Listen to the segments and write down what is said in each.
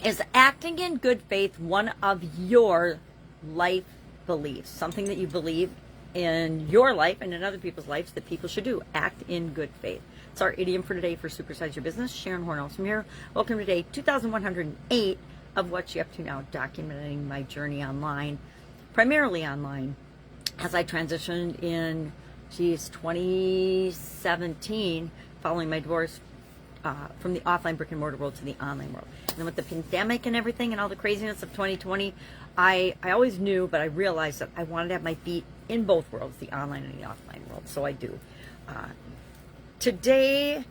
Is acting in good faith one of your life beliefs? Something that you believe in your life and in other people's lives that people should do. Act in good faith. It's our idiom for today for Supersize Your Business. Sharon Horne-Ellstrom here. Welcome to day 2108 of What You Up To Now, documenting my journey online, primarily online, as I transitioned in, 2017, following my divorce, from the offline brick and mortar world to the online world. And then with the pandemic and everything and all the craziness of 2020, I always knew, but I realized that I wanted to have my feet in both worlds, the online and the offline world. So I do. Today,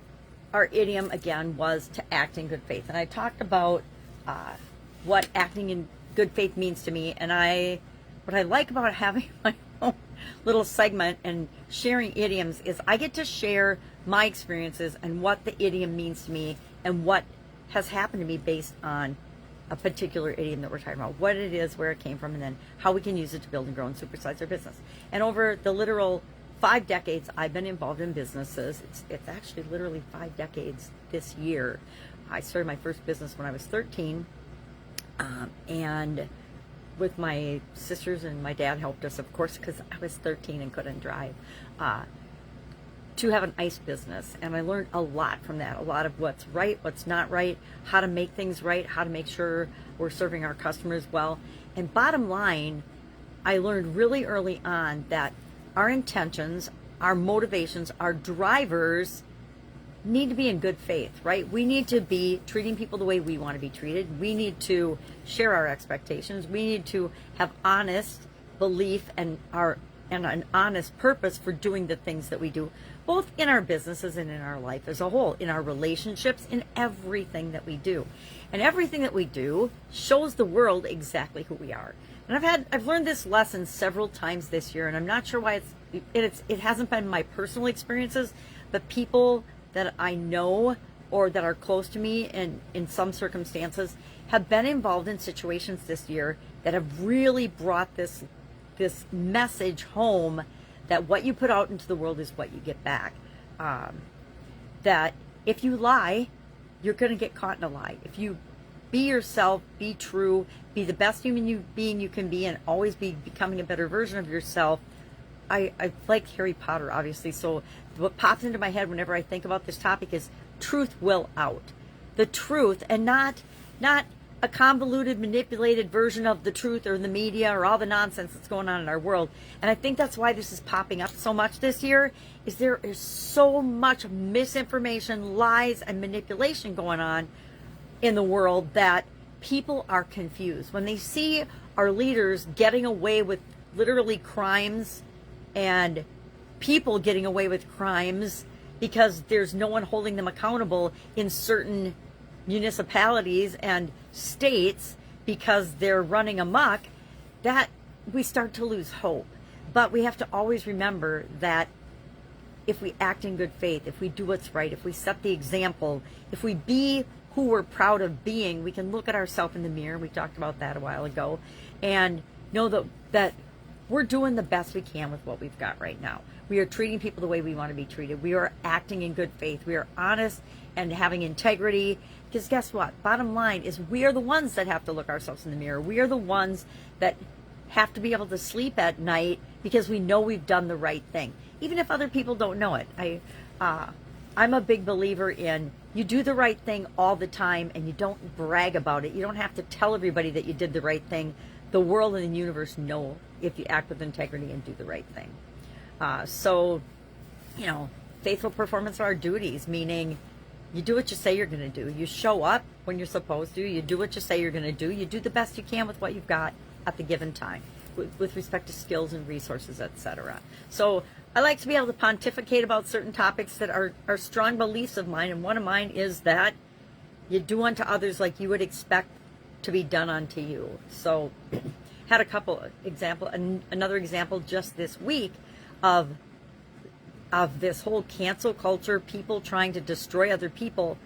our idiom again was to act in good faith. And I talked about what acting in good faith means to me. And what I like about having my own little segment and sharing idioms is I get to share my experiences and what the idiom means to me and what has happened to me based on a particular idiom that we're talking about, what it is, where it came from, and then how we can use it to build and grow and supersize our business. And over the literal 5 decades I've been involved in businesses, it's actually literally 5 decades this year. I started my first business when I was 13, and with my sisters, and my dad helped us, of course, because I was 13 and couldn't drive, to have an ice business. And I learned a lot from that, a lot of what's right, what's not right, how to make things right, how to make sure we're serving our customers well. And bottom line, I learned really early on that our intentions, our motivations, our drivers need to be in good faith, right? We need to be treating people the way we want to be treated. We need to share our expectations. We need to have honest belief and an honest purpose for doing the things that we do, both in our businesses and in our life as a whole, in our relationships, in everything that we do. And everything that we do shows the world exactly who we are. And I've learned this lesson several times this year, and I'm not sure why it hasn't been my personal experiences, but people that I know or that are close to me and in some circumstances have been involved in situations this year that have really brought this message home, that what you put out into the world is what you get back. That if you lie, you're going to get caught in a lie. If you be yourself, be true, be the best human being you can be, and always be becoming a better version of yourself. I like Harry Potter, obviously, so what pops into my head whenever I think about this topic is truth will out. The truth, and not a convoluted, manipulated version of the truth or the media or all the nonsense that's going on in our world. And I think that's why this is popping up so much this year, is there is so much misinformation, lies, and manipulation going on in the world that people are confused. When they see our leaders getting away with literally crimes and people getting away with crimes because there's no one holding them accountable in certain municipalities and states because they're running amok, that we start to lose hope. But we have to always remember that if we act in good faith, if we do what's right, if we set the example, if we be who we're proud of being, we can look at ourselves in the mirror. We talked about that a while ago, and know that we're doing the best we can with what we've got right now. We are treating people the way we want to be treated. We are acting in good faith. We are honest and having integrity. Because guess what? Bottom line is we are the ones that have to look ourselves in the mirror. We are the ones that have to be able to sleep at night because we know we've done the right thing, even if other people don't know it. I'm a big believer in you do the right thing all the time and you don't brag about it. You don't have to tell everybody that you did the right thing. The world and the universe know if you act with integrity and do the right thing. So, faithful performance of our duties, meaning you do what you say you're going to do. You show up when you're supposed to. You do what you say you're going to do. You do the best you can with what you've got at the given time with respect to skills and resources, etc. So I like to be able to pontificate about certain topics that are strong beliefs of mine, and one of mine is that you do unto others like you would expect to be done unto you. So had a couple another example just this week of this whole cancel culture, people trying to destroy other people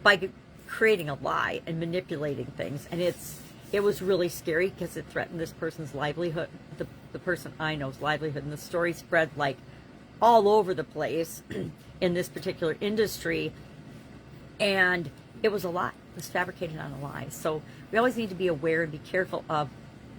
by creating a lie and manipulating things. And it was really scary because it threatened this person's livelihood, the person I know's livelihood. And the story spread like all over the place in this particular industry. And it was a lie. was fabricated on a lie. So we always need to be aware and be careful of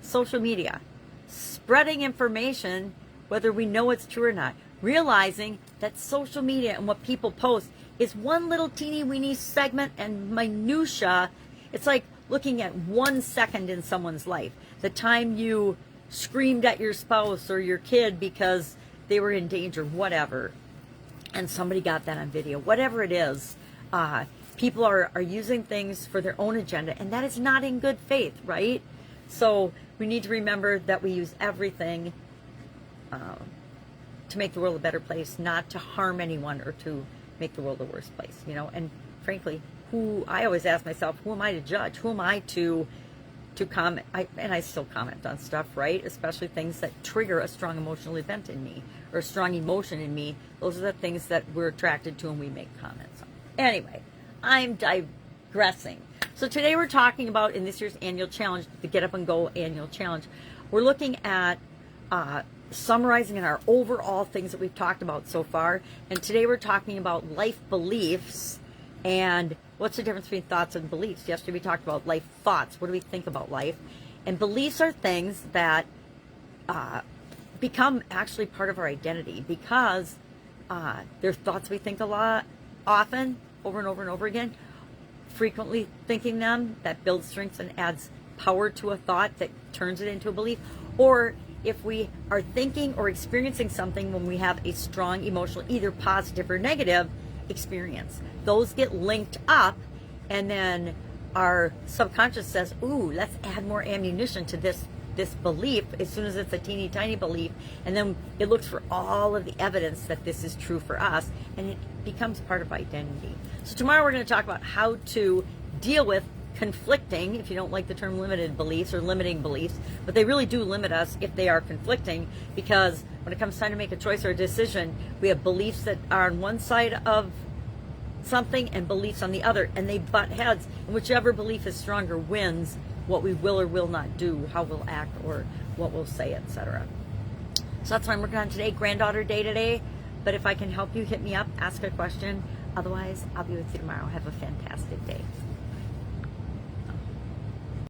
social media, spreading information, whether we know it's true or not, realizing that social media and what people post is one little teeny weeny segment and minutia. It's like looking at 1 second in someone's life. The time you screamed at your spouse or your kid because they were in danger, whatever, and somebody got that on video, whatever it is. People are using things for their own agenda, and that is not in good faith, right? So we need to remember that we use everything to make the world a better place, not to harm anyone or to make the world a worse place, you know. And frankly, I always ask myself, who am I to judge? Who am I to comment? And I still comment on stuff, right? Especially things that trigger a strong emotional event in me or a strong emotion in me. Those are the things that we're attracted to and we make comments on. Anyway, I'm digressing. So today we're talking about, in this year's annual challenge, the Get Up and Go annual challenge, we're looking at summarizing in our overall things that we've talked about so far. And today we're talking about life beliefs and what's the difference between thoughts and beliefs. Yesterday we talked about life thoughts. What do we think about life? And beliefs are things that become actually part of our identity because they're thoughts we think a lot, often, over and over and over again. Frequently thinking them, that builds strength and adds power to a thought that turns it into a belief. Or if we are thinking or experiencing something when we have a strong emotional, either positive or negative experience, those get linked up, and then our subconscious says, ooh, let's add more ammunition to this belief as soon as it's a teeny tiny belief, and then it looks for all of the evidence that this is true for us, and it becomes part of identity. So tomorrow we're going to talk about how to deal with conflicting, if you don't like the term limited beliefs or limiting beliefs, but they really do limit us if they are conflicting, because when it comes time to make a choice or a decision, we have beliefs that are on one side of something and beliefs on the other, and they butt heads, and whichever belief is stronger wins what we will or will not do, how we'll act or what we'll say, etc. So that's what I'm working on today. Granddaughter day today, but if I can help you, hit me up, ask a question. Otherwise, I'll be with you tomorrow. Have a fantastic day.